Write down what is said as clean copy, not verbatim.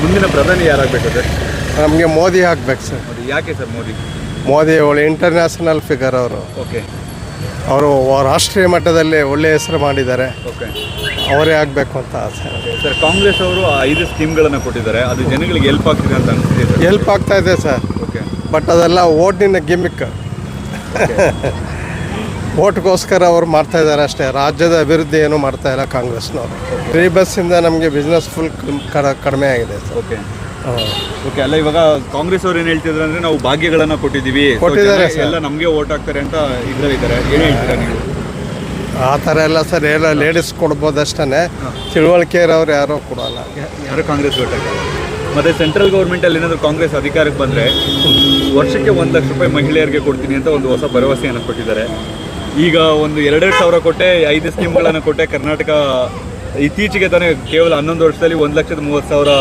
ಮುಂದಿನ ಪ್ರಧಾನಿ ಯಾರಾಗಬೇಕು ಸರ್? ನಮಗೆ ಮೋದಿ ಆಗ್ಬೇಕು ಸರ್. ಯಾಕೆ ಸರ್ ಮೋದಿ? ಮೋದಿ ಒಳ್ಳೆ ಇಂಟರ್ನ್ಯಾಷನಲ್ ಫಿಗರ್ ಅವರು. ಓಕೆ ಅವರು ರಾಷ್ಟ್ರೀಯ ಮಟ್ಟದಲ್ಲಿ ಒಳ್ಳೆ ಹೆಸರು ಮಾಡಿದ್ದಾರೆ. ಓಕೆ ಅವರೇ ಆಗಬೇಕು ಅಂತ ಆಸೆ. ಸರ್, ಕಾಂಗ್ರೆಸ್ ಅವರು 5 ಸ್ಕೀಮ್ಗಳನ್ನು ಕೊಟ್ಟಿದ್ದಾರೆ. ಅದು ಜನಗಳಿಗೆ ಹೆಲ್ಪ್ ಆಗ್ತಿದೆ ಅಂತ ಅನಿಸ್ತಿದೆ ಸರ್? ಹೆಲ್ಪ್ ಆಗ್ತಾ ಇದೆ ಸರ್. ಓಕೆ ಬಟ್ ಅದೆಲ್ಲ ಓಟಿನ ಗಿಮಿಕ್. ಓಟ್ಗೋಸ್ಕರ ಅವ್ರು ಮಾಡ್ತಾ ಇದ್ದಾರೆ ಅಷ್ಟೇ. ರಾಜ್ಯದ ಅಭಿವೃದ್ಧಿ ಏನು ಮಾಡ್ತಾ ಇಲ್ಲ ಕಾಂಗ್ರೆಸ್ನವರು. ಫ್ರೀ ಬಸ್ಸಿಂದ ನಮಗೆ ಬಿಸ್ನೆಸ್ ಫುಲ್ ಕಡಿಮೆ ಆಗಿದೆ ಸರ್. Okay okay. ಅಲ್ಲ, ಇವಾಗ ಕಾಂಗ್ರೆಸ್ ಅವ್ರು ಏನು ಹೇಳ್ತಿದ್ರು ಅಂದರೆ ನಾವು ಭಾಗ್ಯಗಳನ್ನು ಕೊಟ್ಟಿದ್ದೀವಿ, ಎಲ್ಲ ನಮಗೆ ಓಟ್ ಹಾಕ್ತಾರೆ ಅಂತ ಇದ್ದಾರೆ. ಏನು ಹೇಳ್ತೀರಾ ನೀವು? ಆ ಥರ ಎಲ್ಲ ಸರ್ ಎಲ್ಲ ಲೇಡೀಸ್ ಕೊಡ್ಬೋದು ಅಷ್ಟೇ. ತಿಳುವಳಿಕೆ ಇರೋರು ಯಾರೋ ಕೊಡೋಲ್ಲ. ಯಾರು ಕಾಂಗ್ರೆಸ್ ಓಟ್ ಹಾಕಲ್ಲ. ಮತ್ತು ಸೆಂಟ್ರಲ್ ಗೌರ್ಮೆಂಟಲ್ಲಿ ಏನಾದರೂ ಕಾಂಗ್ರೆಸ್ ಅಧಿಕಾರಕ್ಕೆ ಬಂದರೆ ವರ್ಷಕ್ಕೆ 1 ಲಕ್ಷ ರೂಪಾಯಿ ಮಹಿಳೆಯರಿಗೆ ಕೊಡ್ತೀನಿ ಅಂತ ಒಂದು ಹೊಸ ಭರವಸೆಯನ್ನು ಕೊಟ್ಟಿದ್ದಾರೆ. ಈಗ ಒಂದು 2,000 ಸಾವಿರ ಕೊಟ್ಟೆ, 5 ಸ್ಕೀಮ್ಗಳನ್ನು ಕೊಟ್ಟೆ. ಕರ್ನಾಟಕ ಇತ್ತೀಚೆಗೆ ತಾನೇ ಕೇವಲ 11 ವರ್ಷದಲ್ಲಿ 1,30,30,000